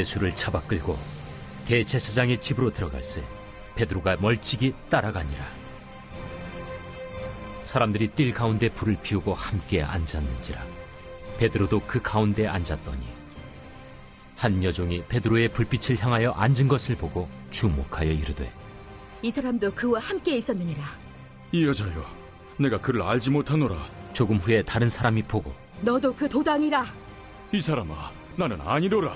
예수를 잡아 끌고 대제사장의 집으로 들어갈새 베드로가 멀찍이 따라가니라. 사람들이 뜰 가운데 불을 피우고 함께 앉았는지라. 베드로도 그 가운데 앉았더니 한 여종이 베드로의 불빛을 향하여 앉은 것을 보고 주목하여 이르되, 이 사람도 그와 함께 있었느니라. 이 여자여, 내가 그를 알지 못하노라. 조금 후에 다른 사람이 보고, 너도 그 도당이라. 이 사람아, 나는 아니로라.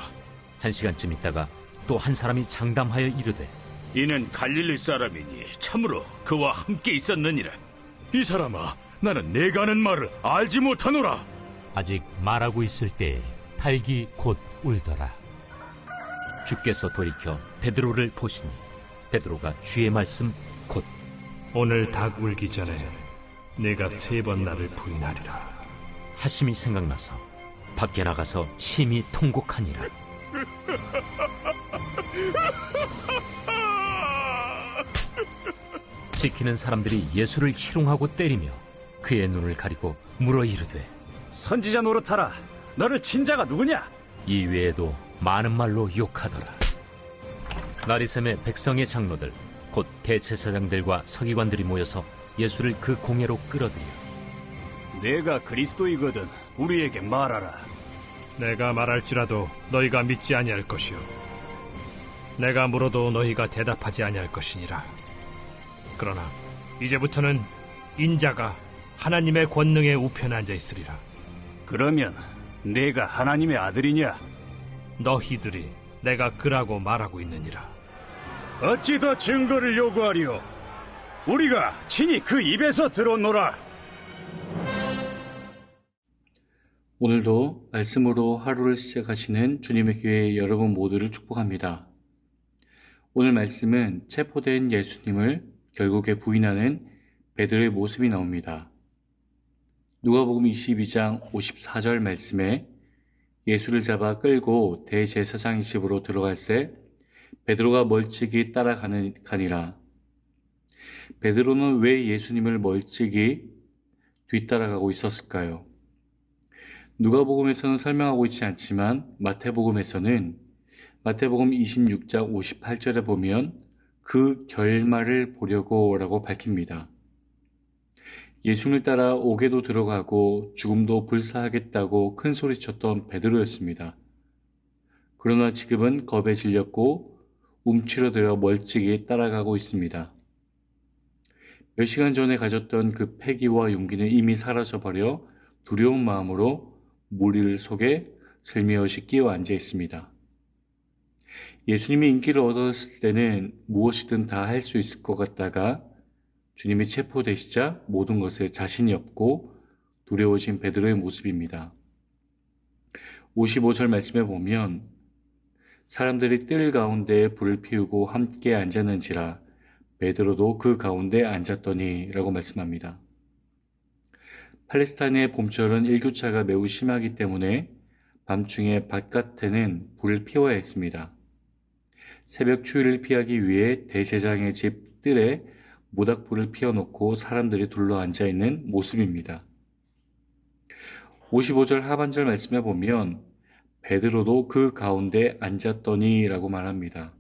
한 시간쯤 있다가 또 한 사람이 장담하여 이르되, 이는 갈릴리 사람이니 참으로 그와 함께 있었느니라. 이 사람아, 나는 내가 하는 말을 알지 못하노라. 아직 말하고 있을 때에 닭이 곧 울더라. 주께서 돌이켜 베드로를 보시니 베드로가 주의 말씀 곧 오늘 닭 울기 전에 내가 3번 나를 부인하리라 하심이 생각나서 밖에 나가서 심히 통곡하니라. 지키는 사람들이 예수를 희롱하고 때리며 그의 눈을 가리고 물어 이르되, 선지자 노릇하라. 너를 친 자가 누구냐? 이 외에도 많은 말로 욕하더라. 나리샘의 백성의 장로들 곧 대제사장들과 서기관들이 모여서 예수를 그 공회로 끌어들여, 내가 그리스도이거든 우리에게 말하라. 내가 말할지라도 너희가 믿지 아니할 것이요 내가 물어도 너희가 대답하지 아니할 것이니라. 그러나 이제부터는 인자가 하나님의 권능의 우편에 앉아 있으리라. 그러면 내가 하나님의 아들이냐? 너희들이 내가 그라고 말하고 있느니라. 어찌 더 증거를 요구하리요? 우리가 친히 그 입에서 들었노라. 오늘도 말씀으로 하루를 시작하시는 주님의 교회 여러분 모두를 축복합니다. 오늘 말씀은 체포된 예수님을 결국에 부인하는 베드로의 모습이 나옵니다. 누가복음 22장 54절 말씀에 예수를 잡아 끌고 대제사장의 집으로 들어갈새 베드로가 멀찍이 따라가니라. 베드로는 왜 예수님을 멀찍이 뒤따라가고 있었을까요? 누가복음에서는 설명하고 있지 않지만 마태복음에서는 마태복음 26장 58절에 보면 그 결말을 보려고 라고 밝힙니다. 예수를 따라 옥에도 들어가고 죽음도 불사하겠다고 큰 소리쳤던 베드로였습니다. 그러나 지금은 겁에 질렸고 움츠러들어 멀찍이 따라가고 있습니다. 몇 시간 전에 가졌던 그 패기와 용기는 이미 사라져버려 두려운 마음으로 무리 속에 슬며시 끼어 앉아 있습니다. 예수님이 인기를 얻었을 때는 무엇이든 다 할 수 있을 것 같다가 주님이 체포되시자 모든 것에 자신이 없고 두려워진 베드로의 모습입니다. 55절 말씀에 보면 사람들이 뜰 가운데에 불을 피우고 함께 앉았는지라 베드로도 그 가운데 앉았더니 라고 말씀합니다. 팔레스타인의 봄철은 일교차가 매우 심하기 때문에 밤중에 바깥에는 불을 피워야 했습니다. 새벽 추위를 피하기 위해 대제사장의 집 뜰에 모닥불을 피워놓고 사람들이 둘러앉아 있는 모습입니다. 55절 하반절 말씀에 보면 베드로도 그 가운데 앉았더니 라고 말합니다.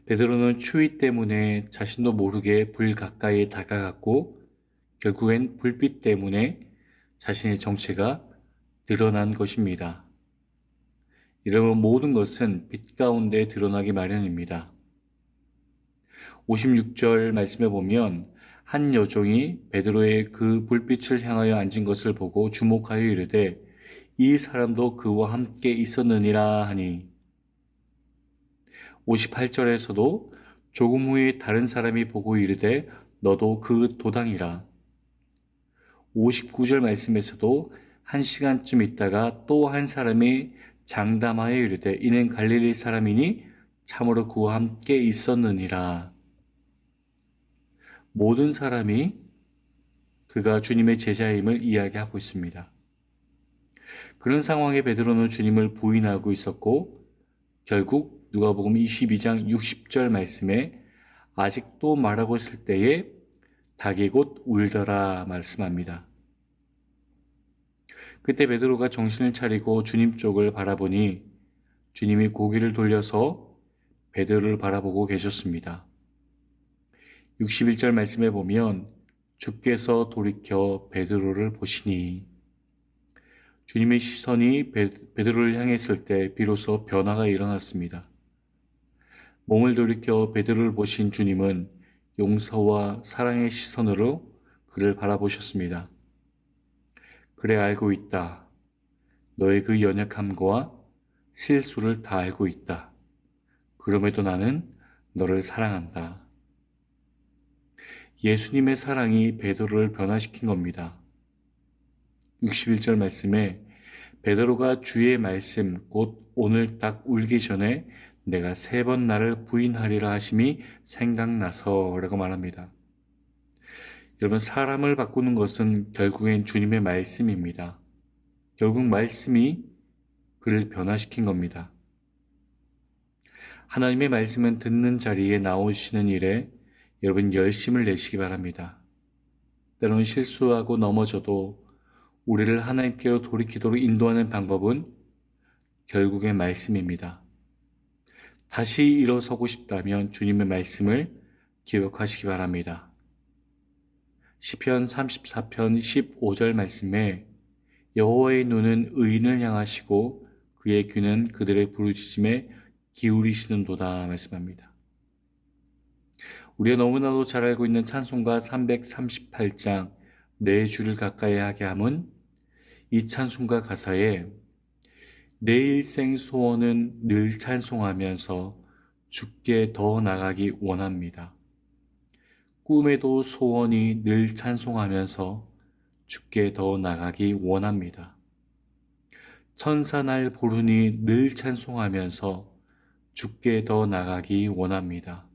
베드로는 추위 때문에 자신도 모르게 불 가까이에 다가갔고 결국엔 불빛 때문에 자신의 정체가 드러난 것입니다. 이러면 모든 것은 빛 가운데 드러나기 마련입니다. 56절 말씀에 보면 한 여종이 베드로의 그 불빛을 향하여 앉은 것을 보고 주목하여 이르되 이 사람도 그와 함께 있었느니라 하니 58절에서도 조금 후에 다른 사람이 보고 이르되 너도 그 도당이라 59절 말씀에서도 한 시간쯤 있다가 또 한 사람이 장담하여 이르되 이는 갈릴리 사람이니 참으로 그와 함께 있었느니라. 모든 사람이 그가 주님의 제자임을 이야기하고 있습니다. 그런 상황에 베드로는 주님을 부인하고 있었고 결국 누가복음 22장 60절 말씀에 아직도 말하고 있을 때에 닭이 곧 울더라 말씀합니다. 그때 베드로가 정신을 차리고 주님 쪽을 바라보니 주님이 고개를 돌려서 베드로를 바라보고 계셨습니다. 61절 말씀에 보면 주께서 돌이켜 베드로를 보시니 주님의 시선이 베드로를 향했을 때 비로소 변화가 일어났습니다. 몸을 돌이켜 베드로를 보신 주님은 용서와 사랑의 시선으로 그를 바라보셨습니다. 그래 알고 있다. 너의 그 연약함과 실수를 다 알고 있다. 그럼에도 나는 너를 사랑한다. 예수님의 사랑이 베드로를 변화시킨 겁니다. 61절 말씀에 베드로가 주의 말씀 곧 오늘 딱 울기 전에 내가 3번 나를 부인하리라 하심이 생각나서 라고 말합니다. 여러분, 사람을 바꾸는 것은 결국엔 주님의 말씀입니다. 결국 말씀이 그를 변화시킨 겁니다. 하나님의 말씀은 듣는 자리에 나오시는 일에 여러분 열심을 내시기 바랍니다. 때로는 실수하고 넘어져도 우리를 하나님께로 돌이키도록 인도하는 방법은 결국엔 말씀입니다. 다시 일어서고 싶다면 주님의 말씀을 기억하시기 바랍니다. 시편 34편 15절 말씀에 여호와의 눈은 의인을 향하시고 그의 귀는 그들의 부르짖음에 기울이시는도다 말씀합니다. 우리가 너무나도 잘 알고 있는 찬송가 338장 내 주를 가까이 하게 함은 이 찬송가 가사에 내 일생 소원은 늘 찬송하면서 주께 더 나가기 원합니다. 꿈에도 소원이 늘 찬송하면서 주께 더 나가기 원합니다. 천사날 부르니 늘 찬송하면서 주께 더 나가기 원합니다.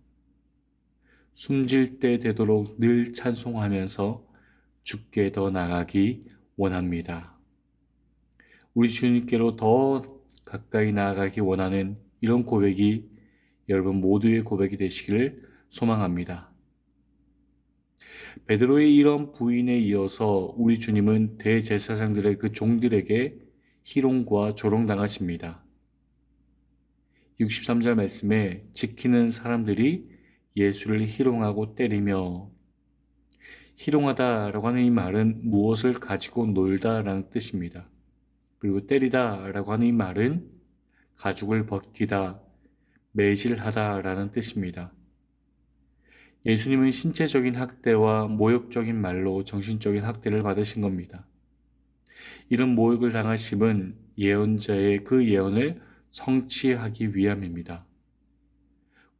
숨질 때 되도록 늘 찬송하면서 주께 더 나가기 원합니다. 우리 주님께로 더 가까이 나아가기 원하는 이런 고백이 여러분 모두의 고백이 되시기를 소망합니다. 베드로의 이런 부인에 이어서 우리 주님은 대제사장들의 그 종들에게 희롱과 조롱당하십니다. 63절 말씀에 지키는 사람들이 예수를 희롱하고 때리며 희롱하다라고 하는 이 말은 무엇을 가지고 놀다라는 뜻입니다. 그리고 때리다라고 하는 이 말은 가죽을 벗기다, 매질하다라는 뜻입니다. 예수님은 신체적인 학대와 모욕적인 말로 정신적인 학대를 받으신 겁니다. 이런 모욕을 당하심은 예언자의 그 예언을 성취하기 위함입니다.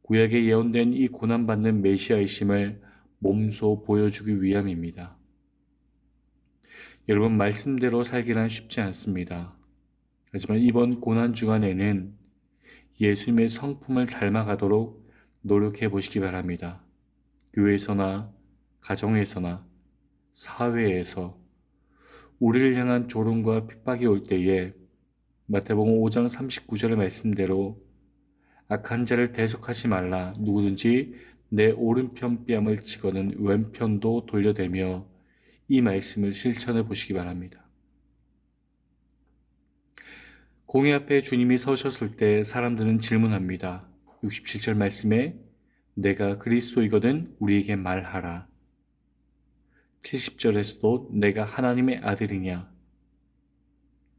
구약에 예언된 이 고난받는 메시아이심을 몸소 보여주기 위함입니다. 여러분, 말씀대로 살기란 쉽지 않습니다. 하지만 이번 고난 주간에는 예수님의 성품을 닮아가도록 노력해 보시기 바랍니다. 교회에서나 가정에서나 사회에서 우리를 향한 조롱과 핍박이 올 때에 마태복음 5장 39절의 말씀대로 악한 자를 대적하지 말라. 누구든지 내 오른편 뺨을 치고는 왼편도 돌려대며 이 말씀을 실천해 보시기 바랍니다. 공회 앞에 주님이 서셨을 때 사람들은 질문합니다. 67절 말씀에 내가 그리스도이거든 우리에게 말하라. 70절에서도 내가 하나님의 아들이냐?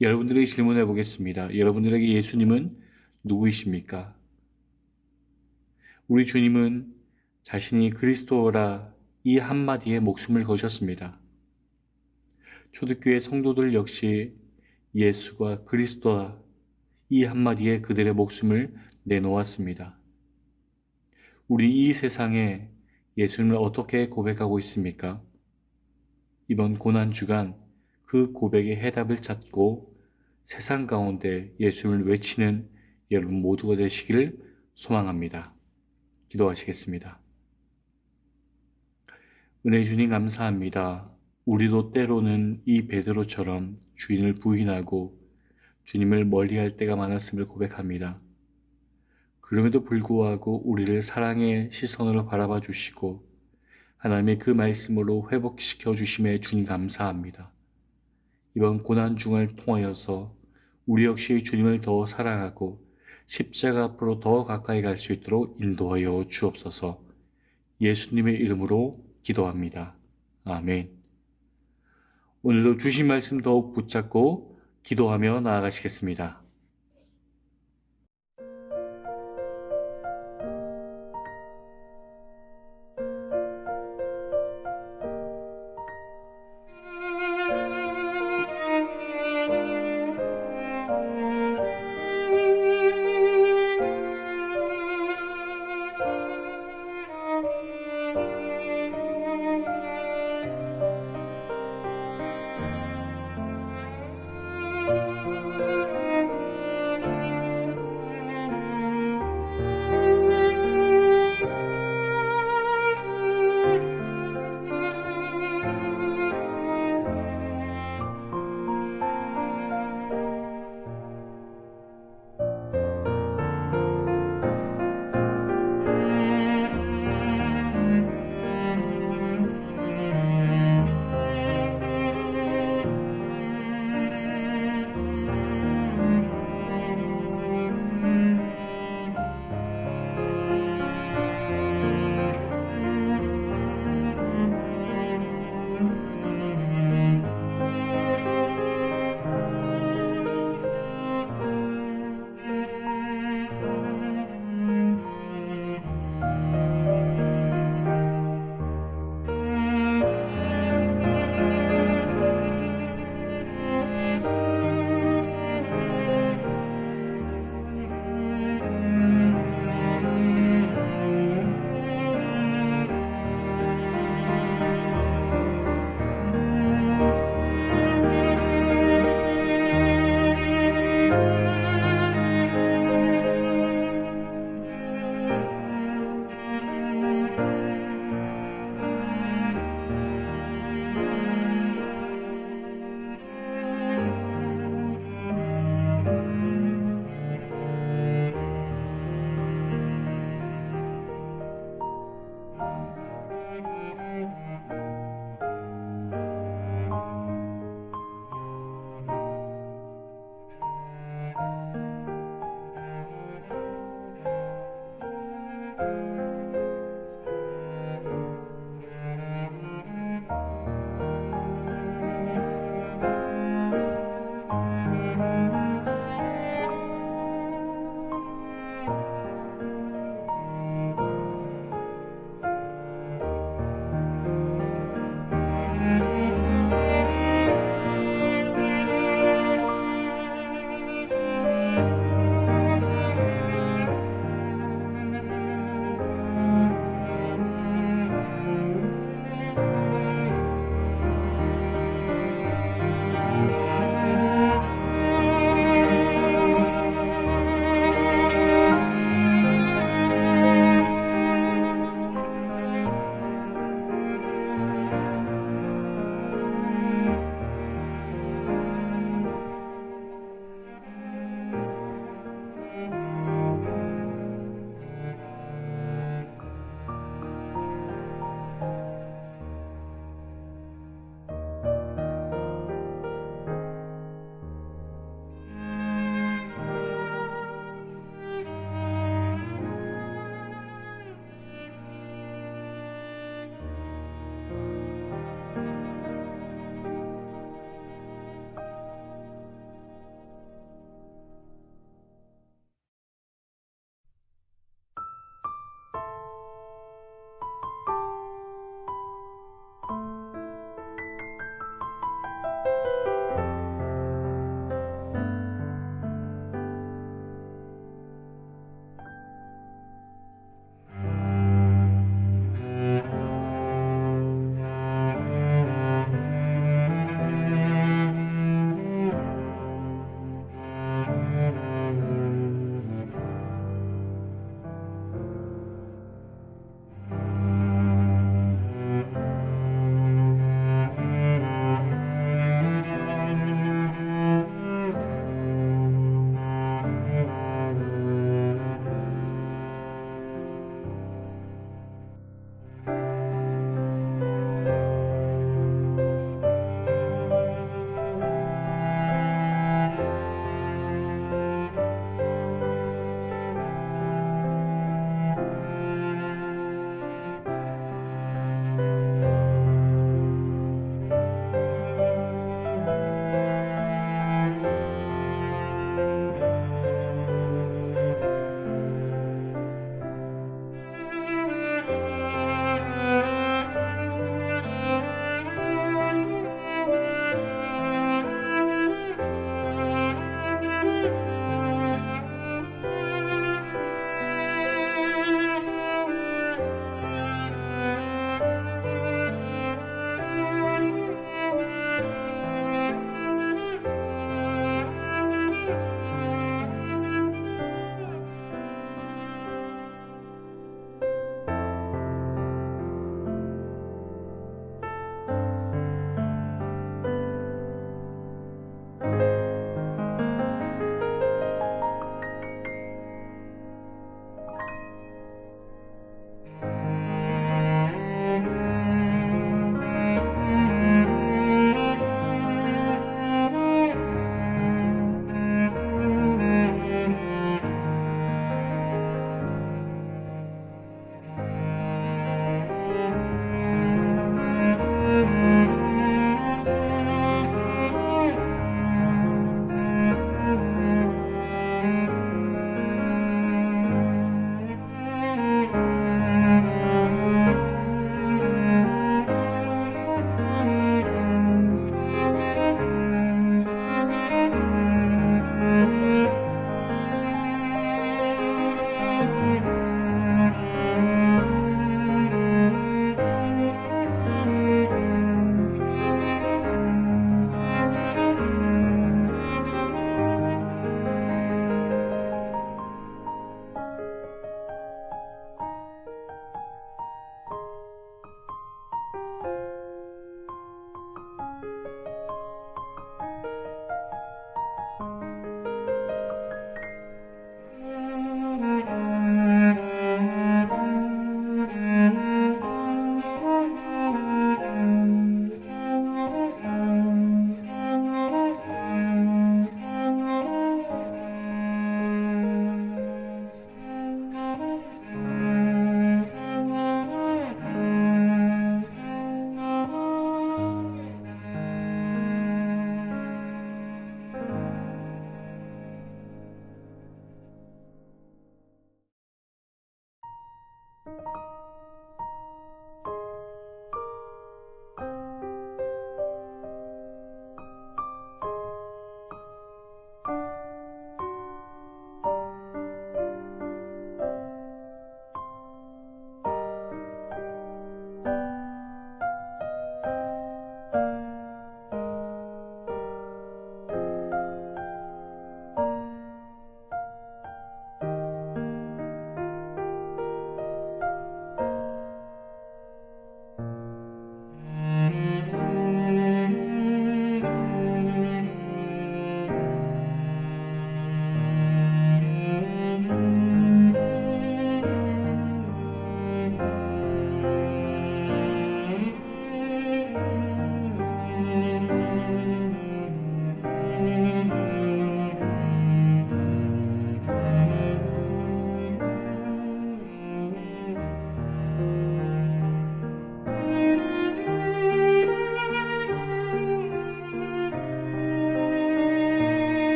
여러분들에게 질문해 보겠습니다. 여러분들에게 예수님은 누구이십니까? 우리 주님은 자신이 그리스도라 이 한마디에 목숨을 거셨습니다. 초대교회 성도들 역시 예수가 그리스도라 이 한마디에 그들의 목숨을 내놓았습니다. 우리 이 세상에 예수님을 어떻게 고백하고 있습니까? 이번 고난주간 그 고백의 해답을 찾고 세상 가운데 예수님을 외치는 여러분 모두가 되시기를 소망합니다. 기도하시겠습니다. 은혜 주님 감사합니다. 우리도 때로는 이 베드로처럼 주인을 부인하고 주님을 멀리할 때가 많았음을 고백합니다. 그럼에도 불구하고 우리를 사랑의 시선으로 바라봐 주시고 하나님의 그 말씀으로 회복시켜 주심에 주님 감사합니다. 이번 고난 중을 통하여서 우리 역시 주님을 더 사랑하고 십자가 앞으로 더 가까이 갈 수 있도록 인도하여 주옵소서. 예수님의 이름으로 기도합니다. 아멘. 오늘도 주신 말씀 더욱 붙잡고 기도하며 나아가시겠습니다.